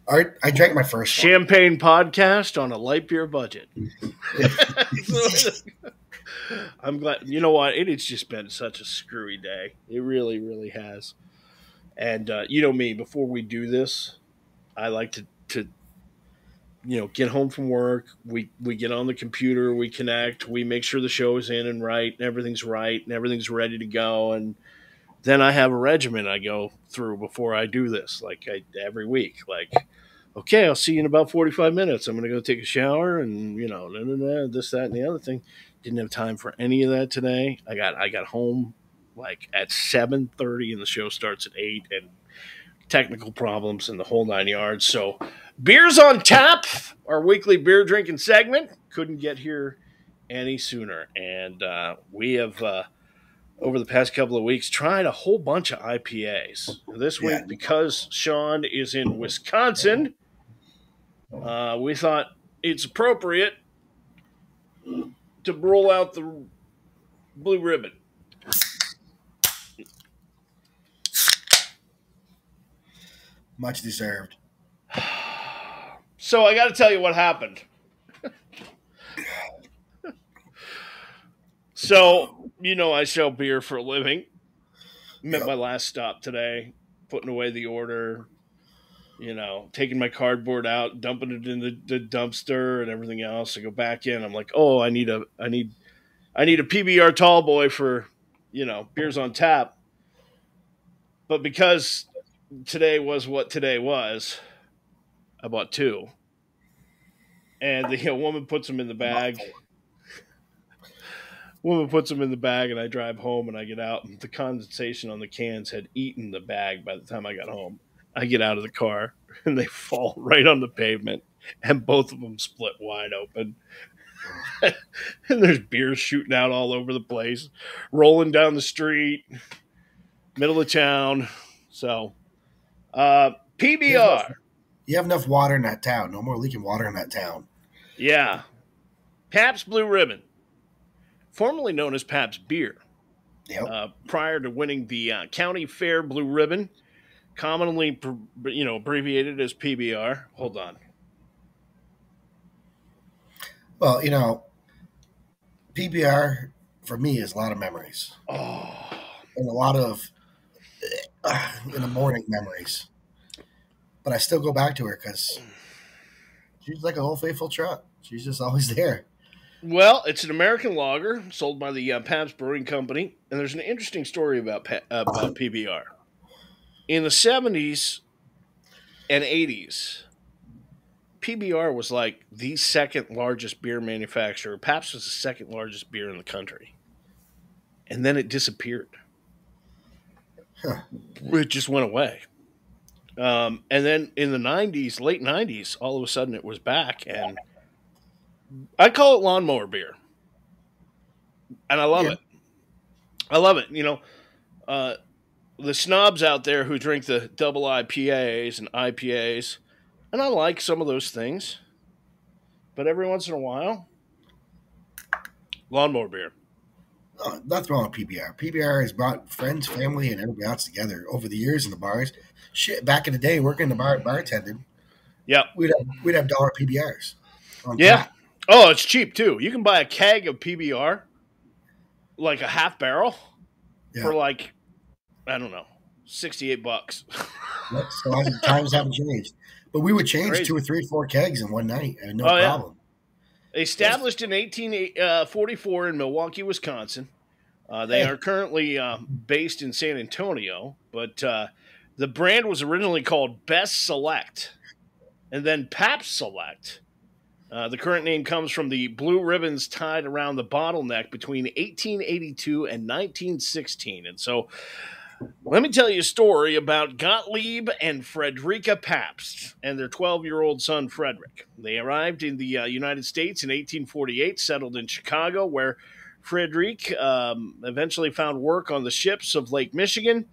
I drank my first Champagne podcast on a light beer budget. I'm glad. You know what? It's just been such a screwy day. It really, really has. And you know me, before we do this, I like to get home from work. We get on the computer, we connect, we make sure the show is in and everything's right, and everything's ready to go. And then I have a regimen I go through before I do this, every week. Like, okay, I'll see you in about 45 minutes. I'm going to go take a shower and, this, that, and the other thing. Didn't have time for any of that today. I got home like at 7:30 and the show starts at 8 and technical problems and the whole 9 yards. So Beers on Tap, our weekly beer drinking segment, couldn't get here any sooner. And we have, over the past couple of weeks, tried a whole bunch of IPAs. This week, because Sean is in Wisconsin, we thought it's appropriate to roll out the Blue Ribbon. Much deserved. So I got to tell you what happened. So, I sell beer for a living. I'm at my last stop today, putting away the order, taking my cardboard out, dumping it in the dumpster and everything else. I go back in. I'm like, oh, I need a PBR tall boy for, Beers on Tap. But because today was what today was, I bought two. And the woman puts them in the bag. Woman puts them in the bag, and I drive home, and I get out, and the condensation on the cans had eaten the bag by the time I got home. I get out of the car, and they fall right on the pavement, and both of them split wide open. And there's beer shooting out all over the place, rolling down the street, middle of town. So, PBR. You have enough water in that town. No more leaking water in that town. Yeah. Pabst Blue Ribbon, formerly known as Pabst Beer. Yep. Prior to winning the County Fair Blue Ribbon, commonly abbreviated as PBR. Hold on. Well, PBR for me is a lot of memories. Oh. And a lot of in the morning memories. But I still go back to her because she's like a whole faithful truck. She's just always there. Well, it's an American lager sold by the Pabst Brewing Company, and there's an interesting story about PBR. In the 70s and 80s, PBR was like the second largest beer manufacturer. Pabst was the second largest beer in the country. And then it disappeared. Huh. It just went away. And then in the 90s, late 90s, all of a sudden it was back, and I call it lawnmower beer. And I love it. I love it. The snobs out there who drink the double IPAs and IPAs, and I like some of those things, but every once in a while, lawnmower beer. Nothing wrong with PBR. PBR has brought friends, family, and everybody else together over the years in the bars. Shit, back in the day, working in the bar, bartending. Yeah, we'd have dollar PBRs. Yeah. Top. Oh, it's cheap too. You can buy a keg of PBR, like a half barrel, for like, I don't know, $68. Yep, so times haven't changed, but we would change 2 or 3 or 4 kegs in one night, and no problem. Established in 1844 in Milwaukee, Wisconsin. They are currently based in San Antonio, but the brand was originally called Best Select and then Pabst Select. The current name comes from the blue ribbons tied around the bottleneck between 1882 and 1916. And so let me tell you a story about Gottlieb and Frederica Pabst and their 12-year-old son, Frederick. They arrived in the United States in 1848, settled in Chicago, where Frederick eventually found work on the ships of Lake Michigan.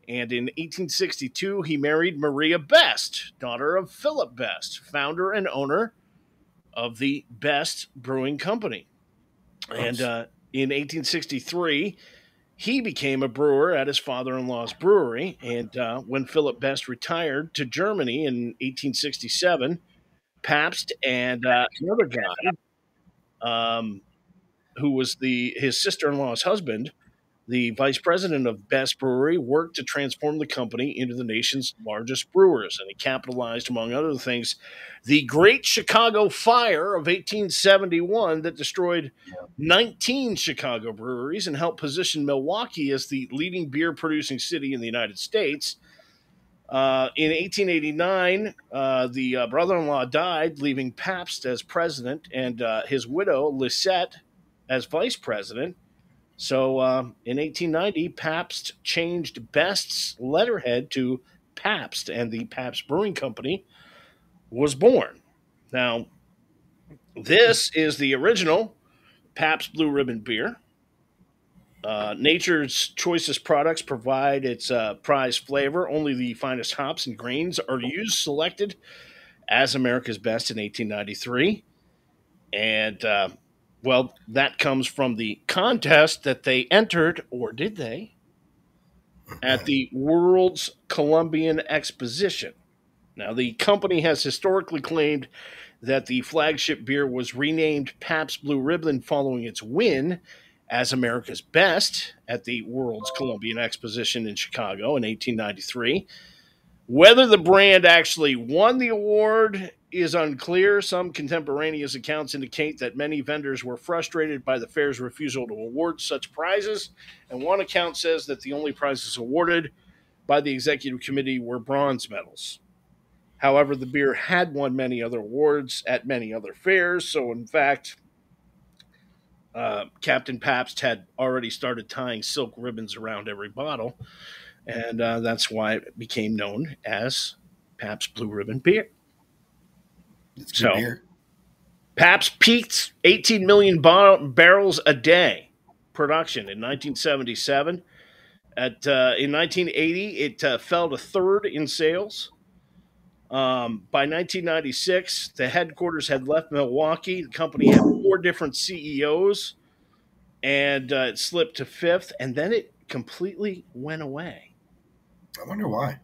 And in 1862, he married Maria Best, daughter of Philip Best, founder and owner of the Best Brewing Company. And in 1863, he became a brewer at his father-in-law's brewery. And when Philip Best retired to Germany in 1867, Pabst and another guy, who was his sister-in-law's husband, the vice president of Best Brewery, worked to transform the company into the nation's largest brewers, and he capitalized, among other things, the Great Chicago Fire of 1871 that destroyed 19 Chicago breweries and helped position Milwaukee as the leading beer-producing city in the United States. In 1889, the brother-in-law died, leaving Pabst as president and his widow, Lisette, as vice president. So in 1890, Pabst changed Best's letterhead to Pabst, and the Pabst Brewing Company was born. Now, this is the original Pabst Blue Ribbon beer. Nature's choicest products provide its prized flavor. Only the finest hops and grains are used, selected as America's Best in 1893. And well, that comes from the contest that they entered, or did they, at the World's Columbian Exposition. Now, the company has historically claimed that the flagship beer was renamed Pabst Blue Ribbon following its win as America's Best at the World's Columbian Exposition in Chicago in 1893. Whether the brand actually won the award is unclear. Some contemporaneous accounts indicate that many vendors were frustrated by the fair's refusal to award such prizes, and one account says that the only prizes awarded by the executive committee were bronze medals. However, the beer had won many other awards at many other fairs, so in fact, Captain Pabst had already started tying silk ribbons around every bottle, and that's why it became known as Pabst Blue Ribbon beer. It's good beer. Pabst peaked 18 million barrels a day production in 1977. In 1980, it fell to third in sales. By 1996, the headquarters had left Milwaukee. The company had 4 different CEOs, and it slipped to 5th, and then it completely went away. I wonder why.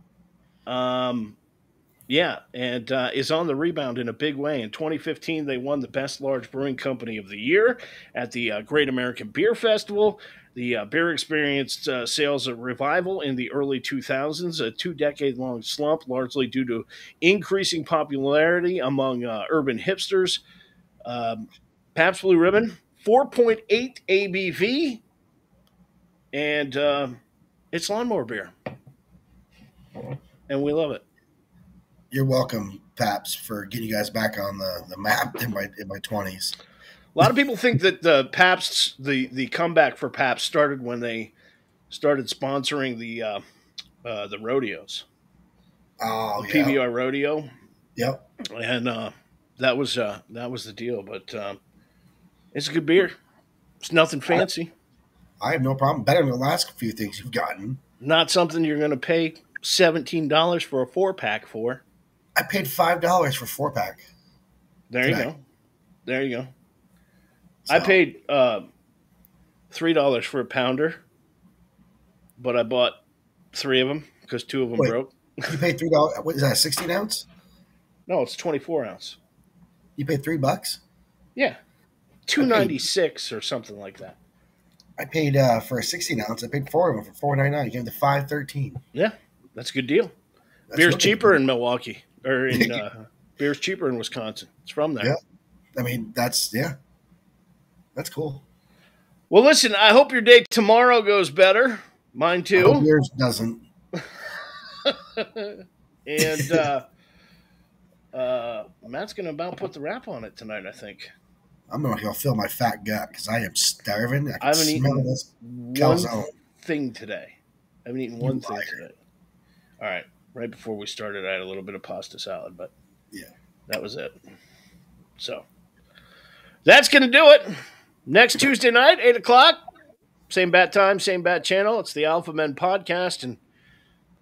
Yeah, and is on the rebound in a big way. In 2015, they won the Best Large Brewing Company of the Year at the Great American Beer Festival. The beer experienced sales of revival in the early 2000s, a 2-decade-long slump, largely due to increasing popularity among urban hipsters. Pabst Blue Ribbon, 4.8 ABV, and it's lawnmower beer. And we love it. You're welcome, Pabst, for getting you guys back on the map in my 20s. A lot of people think that the comeback for Pabst started when they started sponsoring the rodeos. Oh, the PBR rodeo. Yep. And that was the deal. But it's a good beer. It's nothing fancy. I have no problem. Better than the last few things you've gotten. Not something you're going to pay $17 for a 4-pack for. I paid $5 for 4-pack. There you go. So. I paid $3 for a pounder, but I bought 3 of them because 2 of them broke. You paid $3. What is that? 16 ounce? No, it's 24 ounce. You paid $3? Yeah, $2.96 or something like that. I paid for a 16 ounce. I paid 4 of them for $4.99. You gave me the $5.13. Yeah, that's a good deal. Beer's cheaper in Milwaukee, or in beer's cheaper in Wisconsin. It's from there. Yeah, I mean that's cool. Well, listen, I hope your day tomorrow goes better. Mine too. I hope yours doesn't. And Matt's going to about put the wrap on it tonight, I think. I'm going to fill my fat gut because I am starving. I haven't eaten one thing today. I haven't eaten one thing today. All right. Right before we started, I had a little bit of pasta salad, but yeah, that was it. So that's going to do it. Next Tuesday night, 8 o'clock. Same bat time, same bat channel. It's the Alpha Men Podcast, and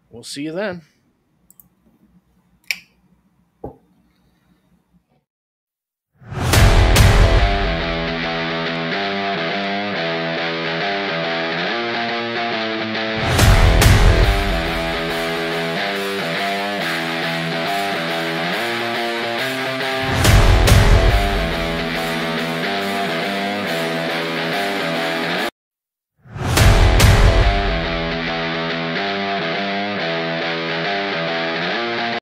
we'll see you then.